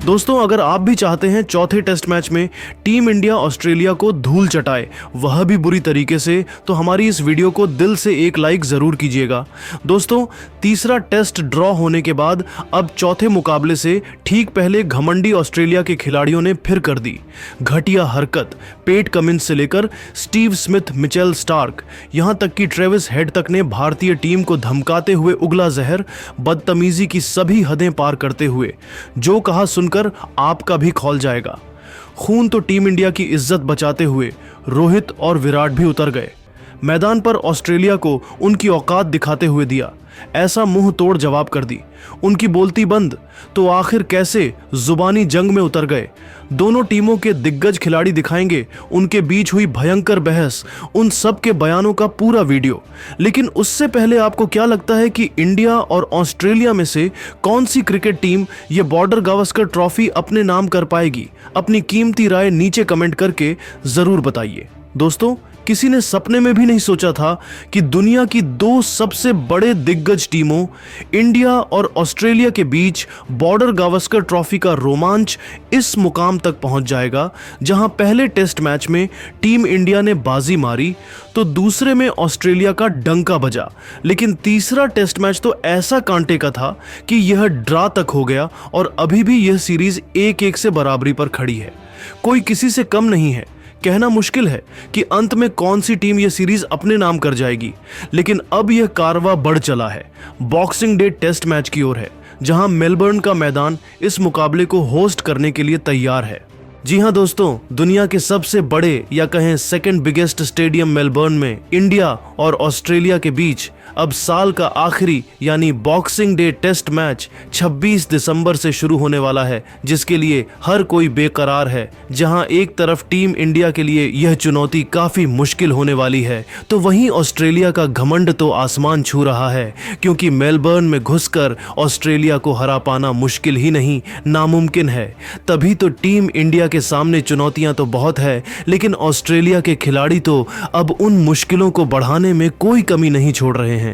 दोस्तों, अगर आप भी चाहते हैं चौथे टेस्ट मैच में टीम इंडिया ऑस्ट्रेलिया को धूल चटाए, वह भी बुरी तरीके से, तो हमारी इस वीडियो को दिल से एक लाइक जरूर कीजिएगा। दोस्तों, तीसरा टेस्ट ड्रॉ होने के बाद अब चौथे मुकाबले से ठीक पहले घमंडी ऑस्ट्रेलिया के खिलाड़ियों ने फिर कर दी घटिया हरकत। पेट कमिंस से लेकर स्टीव स्मिथ, मिचेल स्टार्क, यहां तक कि ट्रेविस हेड तक ने भारतीय टीम को धमकाते हुए उगला जहर, बदतमीजी की सभी हदें पार करते हुए जो कहा सुनकर आपका भी खौल जाएगा। खून तो टीम इंडिया की इज्जत बचाते हुए रोहित और विराट भी उतर गए। मैदान पर ऑस्ट्रेलिया को उनकी औकात दिखाते हुए दिया, ऐसा मुंह तोड़ जवाब कर दी। उनकी बोलती बंद, तो आखिर कैसे जुबानी जंग में उतर गए। दोनों टीमों के दिग्गज खिलाड़ी दिखाएंगे उनके बीच हुई भयंकर बहस, उन सब के बयानों का पूरा वीडियो। लेकिन उससे पहले आपको क्या लगता है कि इंडिया और ऑस्ट्रेलिया में से कौन सी क्रिकेट टीम ये बॉर्डर गावस्कर ट्रॉफी अपने नाम कर पाएगी? अपनी कीमती राय नीचे कमेंट करके जरूर बताइए। दोस्तों, किसी ने सपने में भी नहीं सोचा था कि दुनिया की दो सबसे बड़े दिग्गज टीमों इंडिया और ऑस्ट्रेलिया के बीच बॉर्डर गावस्कर ट्रॉफी का रोमांच इस मुकाम तक पहुंच जाएगा, जहां पहले टेस्ट मैच में टीम इंडिया ने बाजी मारी तो दूसरे में ऑस्ट्रेलिया का डंका बजा। लेकिन तीसरा टेस्ट मैच तो ऐसा कांटे का था कि यह ड्रा तक हो गया और अभी भी यह सीरीज 1-1 से बराबरी पर खड़ी है। कोई किसी से कम नहीं है। कहना मुश्किल है कि अंत में कौन सी टीम यह सीरीज अपने नाम कर जाएगी, लेकिन अब यह कारवा बढ़ चला है, बॉक्सिंग डे टेस्ट मैच की ओर है, जहां मेलबर्न का मैदान इस मुकाबले को होस्ट करने के लिए तैयार है। जी हां दोस्तों, दुनिया के सबसे बड़े या कहें सेकंड बिगेस्ट स्टेडियम मेलबर्न में इंडिया और ऑस्ट्रेलिया के बीच अब साल का आखिरी यानी बॉक्सिंग डे टेस्ट मैच 26 दिसंबर से शुरू होने वाला है, जिसके लिए हर कोई बेकरार है। जहां एक तरफ टीम इंडिया के लिए यह चुनौती काफी मुश्किल होने वाली है, तो वहीं ऑस्ट्रेलिया का घमंड तो आसमान छू रहा है, क्योंकि मेलबर्न में घुसकर ऑस्ट्रेलिया को हरा पाना मुश्किल ही नहीं, नामुमकिन है। तभी तो टीम इंडिया के सामने चुनौतियां तो बहुत है, लेकिन ऑस्ट्रेलिया के खिलाड़ी तो अब उन मुश्किलों को बढ़ाने में कोई कमी नहीं छोड़ रहे हैं।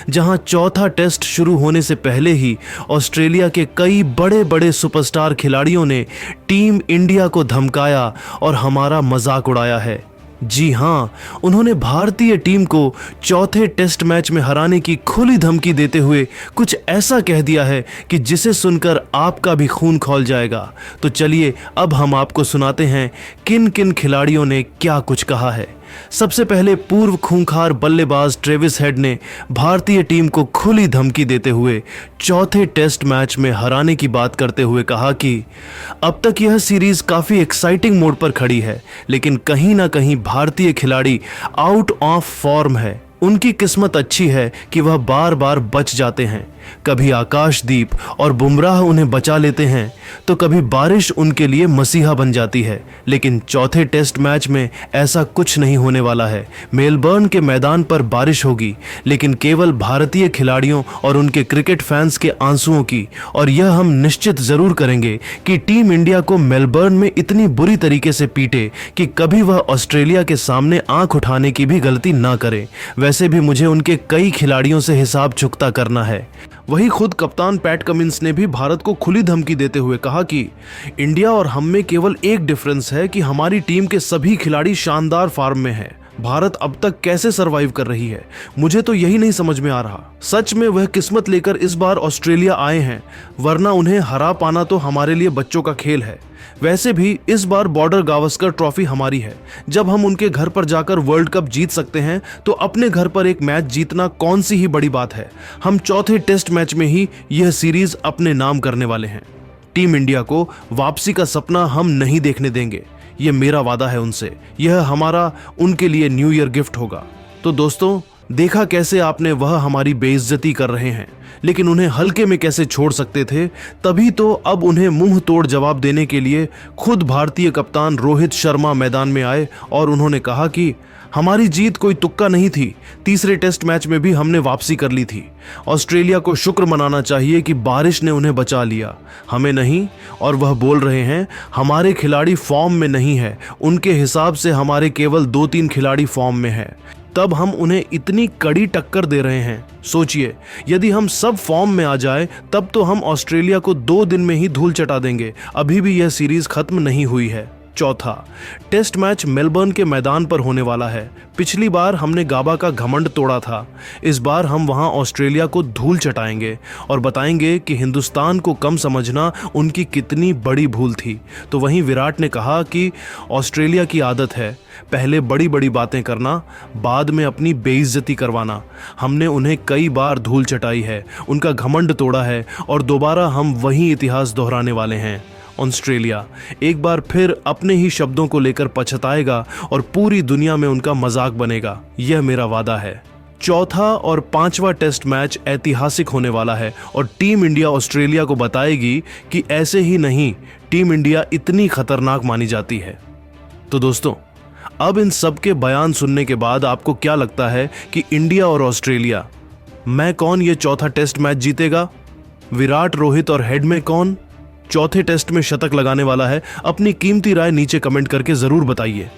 जहां चौथा टेस्ट शुरू होने से पहले ही ऑस्ट्रेलिया के कई बड़े बड़े सुपरस्टार खिलाड़ियों ने टीम इंडिया को धमकाया और हमारा मजाक उड़ाया है। जी हां, उन्होंने भारतीय टीम को चौथे टेस्ट मैच में हराने की खुली धमकी देते हुए कुछ ऐसा कह दिया है कि जिसे सुनकर आपका भी खून खौल जाएगा। तो चलिए अब हम आपको सुनाते हैं किन किन खिलाड़ियों ने क्या कुछ कहा है। सबसे पहले पूर्व खूंखार बल्लेबाज ट्रेविस हेड ने भारतीय टीम को खुली धमकी देते हुए चौथे टेस्ट मैच में हराने की बात करते हुए कहा कि अब तक यह सीरीज काफी एक्साइटिंग मोड पर खड़ी है, लेकिन कहीं ना कहीं भारतीय खिलाड़ी आउट ऑफ फॉर्म है। उनकी किस्मत अच्छी है कि वह बार बार बच जाते हैं। कभी आकाशदीप और बुमराह उन्हें बचा लेते हैं, तो कभी बारिश उनके लिए मसीहा बन जाती है। लेकिन चौथे टेस्ट मैच में ऐसा कुछ नहीं होने वाला है। मेलबर्न के मैदान पर बारिश होगी, लेकिन केवल भारतीय खिलाड़ियों और उनके क्रिकेट फैंस के आंसुओं की। और यह हम निश्चित जरूर करेंगे कि टीम इंडिया को मेलबर्न में इतनी बुरी तरीके से पीटे कि कभी वह ऑस्ट्रेलिया के सामने आंख उठाने की भी गलती ना करे। वैसे भी मुझे उनके कई खिलाड़ियों से हिसाब चुकता करना है। वही खुद कप्तान पैट कमिंस ने भी भारत को खुली धमकी देते हुए कहा कि इंडिया और हम में केवल एक डिफरेंस है कि हमारी टीम के सभी खिलाड़ी शानदार फॉर्म में हैं। भारत अब तक कैसे सरवाइव कर रही है, मुझे तो यही नहीं समझ में आ रहा। सच में वह किस्मत लेकर इस बार ऑस्ट्रेलिया आए हैं, वरना उन्हें हरा पाना तो हमारे लिए बच्चों का खेल है। वैसे भी इस बार बॉर्डर गावस्कर ट्रॉफी हमारी है। जब हम उनके घर पर जाकर वर्ल्ड कप जीत सकते हैं, तो अपने घर पर एक मैच जीतना कौन सी ही बड़ी बात है। हम चौथे टेस्ट मैच में ही यह सीरीज अपने नाम करने वाले हैं। टीम इंडिया को वापसी का सपना हम नहीं देखने देंगे, यह मेरा वादा है उनसे। यह हमारा उनके लिए न्यू ईयर गिफ्ट होगा। तो दोस्तों, देखा कैसे आपने वह हमारी बेइज्जती कर रहे हैं, लेकिन उन्हें हल्के में कैसे छोड़ सकते थे। तभी तो अब उन्हें मुंह तोड़ जवाब देने के लिए खुद भारतीय कप्तान रोहित शर्मा मैदान में आए और उन्होंने कहा कि हमारी जीत कोई तुक्का नहीं थी। तीसरे टेस्ट मैच में भी हमने वापसी कर ली थी। ऑस्ट्रेलिया को शुक्र मनाना चाहिए कि बारिश ने उन्हें बचा लिया, हमें नहीं। और वह बोल रहे हैं हमारे खिलाड़ी फॉर्म में नहीं है, उनके हिसाब से हमारे केवल 2-3 खिलाड़ी फॉर्म में है। तब हम उन्हें इतनी कड़ी टक्कर दे रहे हैं। सोचिए, यदि हम सब फॉर्म में आ जाए तब तो हम ऑस्ट्रेलिया को 2 दिन में ही धूल चटा देंगे। अभी भी यह सीरीज खत्म नहीं हुई है। चौथा, टेस्ट मैच मेलबर्न के मैदान पर होने वाला है। पिछली बार हमने गाबा का घमंड तोड़ा था। इस बार हम वहां ऑस्ट्रेलिया को धूल चटाएंगे और बताएंगे कि हिंदुस्तान को कम समझना उनकी कितनी बड़ी भूल थी। तो वहीं विराट ने कहा कि ऑस्ट्रेलिया की आदत है पहले बड़ी बड़ी बातें करना, बाद में अपनी बेइज्जती करवाना। हमने उन्हें कई बार धूल चटाई है, उनका घमंड तोड़ा है और दोबारा हम वही इतिहास दोहराने वाले हैं। ऑस्ट्रेलिया एक बार फिर अपने ही शब्दों को लेकर पछताएगा और पूरी दुनिया में उनका मजाक बनेगा, यह मेरा वादा है। चौथा और 5वां टेस्ट मैच ऐतिहासिक होने वाला है और टीम इंडिया ऑस्ट्रेलिया को बताएगी कि ऐसे ही नहीं, टीम इंडिया इतनी खतरनाक मानी जाती है। तो दोस्तों, अब इन सब के बयान सुनने के बाद आपको क्या लगता है कि इंडिया और ऑस्ट्रेलिया में कौन ये चौथा टेस्ट मैच जीतेगा? विराट, रोहित और हेड में कौन चौथे टेस्ट में शतक लगाने वाला है? अपनी कीमती राय नीचे कमेंट करके जरूर बताइए।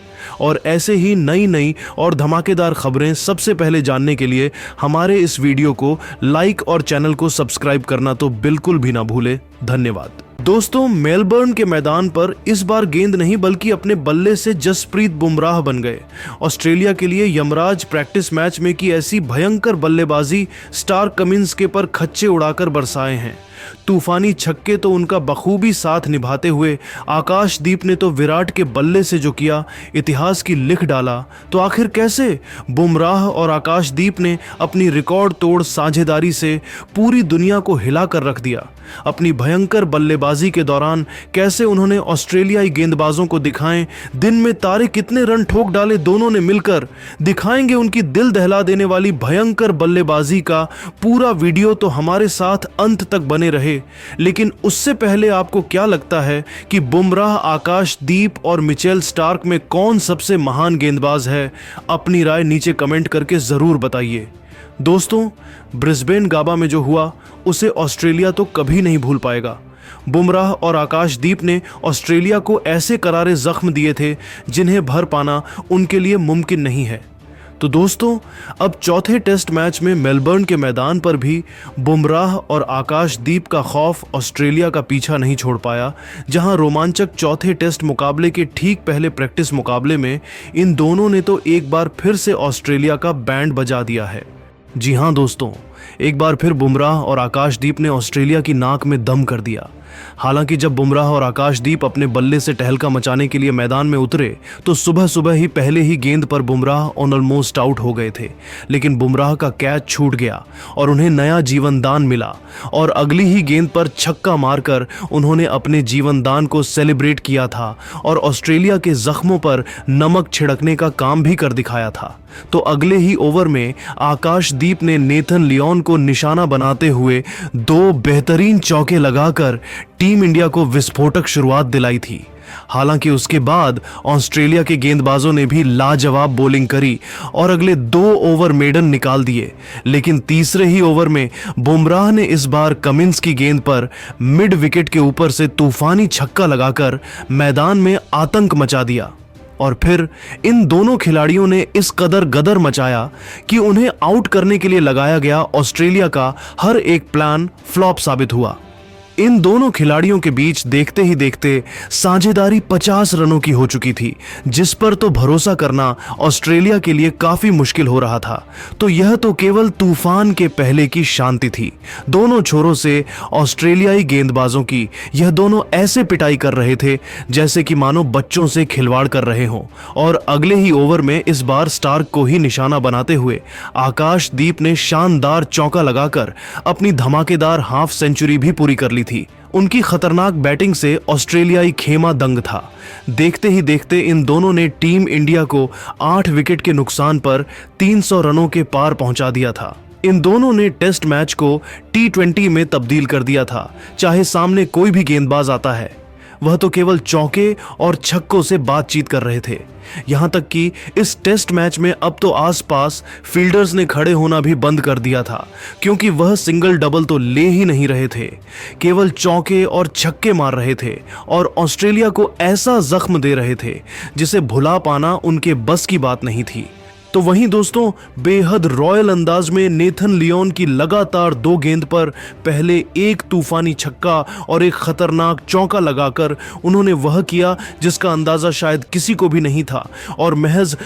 और ऐसे ही नई नई और धमाकेदार खबरें सबसे पहले जानने के लिए हमारे इस वीडियो को लाइक और चैनल को सब्सक्राइब करना तो बिल्कुल भी ना भूले। धन्यवाद। दोस्तों, मेलबर्न के मैदान पर इस बार गेंद नहीं बल्कि अपने बल्ले से जसप्रीत बुमराह बन गए। ऑस्ट्रेलिया के लिए यमराज प्रैक्टिस मैच में की ऐसी भयंकर बल्लेबाजी स्टार्क कमिंस के पर खच्चे उड़ाकर बरसाए हैं। तूफानी छक्के तो उनका बखूबी साथ निभाते हुए आकाशदीप ने तो विराट के बल्ले से जो किया इतिहास की लिख डाला। तो आखिर कैसे बुमराह और आकाशदीप ने अपनी रिकॉर्ड तोड़ साझेदारी से पूरी दुनिया को हिला कर रख दिया। अपनी भयंकर बल्लेबाजी के दौरान कैसे उन्होंने ऑस्ट्रेलियाई गेंदबाजों को दिखाएं दिन में तारे कितने रन ठोक डाले दोनों ने मिलकर। दिखाएंगे उनकी दिल दहला देने वाली भयंकर बल्लेबाजी का पूरा वीडियो, तो हमारे साथ अंत तक बने रहे। लेकिन उससे पहले आपको क्या लगता है कि बुमराह, आकाशदीप और मिचेल स्टार्क में कौन सबसे महान गेंदबाज है? अपनी राय नीचे कमेंट करके जरूर बताइए। दोस्तों, ब्रिस्बेन गाबा में जो हुआ उसे ऑस्ट्रेलिया तो कभी नहीं भूल पाएगा। बुमराह और आकाशदीप ने ऑस्ट्रेलिया को ऐसे करारे जख्म दिए थे जिन्हें भर पाना उनके लिए मुमकिन नहीं है। तो दोस्तों, अब चौथे टेस्ट मैच में मेलबर्न के मैदान पर भी बुमराह और आकाशदीप का खौफ ऑस्ट्रेलिया का पीछा नहीं छोड़ पाया, जहां रोमांचक चौथे टेस्ट मुकाबले के ठीक पहले प्रैक्टिस मुकाबले में इन दोनों ने तो एक बार फिर से ऑस्ट्रेलिया का बैंड बजा दिया है। जी हां दोस्तों, एक बार फिर बुमराह और आकाशदीप ने ऑस्ट्रेलिया की नाक में दम कर दिया। हालांकि जब बुमराह और आकाशदीप अपने बल्ले से टहलका मचाने के लिए मैदान में उतरे तो सुबह सुबह ही पहले ही गेंद पर बुमराह ऑलमोस्ट आउट हो गए थे। लेकिन बुमराह का कैच छूट गया और उन्हें नया जीवन दान मिला और अगली ही गेंद पर छक्का मारकर उन्होंने अपने जीवन दान को सेलिब्रेट किया था और ऑस्ट्रेलिया के जख्मों पर नमक छिड़कने का काम भी कर दिखाया था। तो अगले ही ओवर में आकाशदीप ने नेथन लियोन को निशाना बनाते हुए 2 बेहतरीन चौके लगाकर टीम इंडिया को विस्फोटक शुरुआत दिलाई थी। हालांकि उसके बाद ऑस्ट्रेलिया के गेंदबाजों ने भी लाजवाब बॉलिंग करी और अगले 2 ओवर मेडन निकाल दिए। लेकिन तीसरे ही ओवर में बुमराह ने इस बार कमिंस की गेंद पर मिड विकेट के ऊपर से तूफानी छक्का लगाकर मैदान में आतंक मचा दिया। और फिर इन दोनों खिलाड़ियों ने इस कदर गदर मचाया कि उन्हें आउट करने के लिए लगाया गया ऑस्ट्रेलिया का हर एक प्लान फ्लॉप साबित हुआ। इन दोनों खिलाड़ियों के बीच देखते ही देखते साझेदारी 50 रनों की हो चुकी थी, जिस पर तो भरोसा करना ऑस्ट्रेलिया के लिए काफी मुश्किल हो रहा था। तो यह तो केवल तूफान के पहले की शांति थी। दोनों छोरों से ऑस्ट्रेलियाई गेंदबाजों की यह दोनों ऐसे पिटाई कर रहे थे जैसे कि मानो बच्चों से खिलवाड़ कर रहे हों। और अगले ही ओवर में इस बार स्टार्क को ही निशाना बनाते हुए आकाशदीप ने शानदार चौका लगाकर अपनी धमाकेदार हाफ सेंचुरी भी पूरी कर ली थी। उनकी खतरनाक बैटिंग से ऑस्ट्रेलियाई खेमा दंग था। देखते ही देखते इन दोनों ने टीम इंडिया को 8 विकेट के नुकसान पर 300 रनों के पार पहुंचा दिया था। इन दोनों ने टेस्ट मैच को T20 में तब्दील कर दिया था। चाहे सामने कोई भी गेंदबाज आता है, वह तो केवल चौके और छक्कों से बातचीत कर रहे थे। यहां तक कि इस टेस्ट मैच में अब तो आसपास फील्डर्स ने खड़े होना भी बंद कर दिया था, क्योंकि वह सिंगल डबल तो ले ही नहीं रहे थे, केवल चौके और छक्के मार रहे थे और ऑस्ट्रेलिया को ऐसा जख्म दे रहे थे जिसे भुला पाना उनके बस की बात नहीं थी। तो वहीं दोस्तों बेहद रॉयल अंदाज में नेथन लियोन की लगातार 2 गेंद पर पहले एक तूफानी छक्का और एक खतरनाक चौका लगाकर उन्होंने वह किया जिसका अंदाजा शायद किसी को भी नहीं था और महज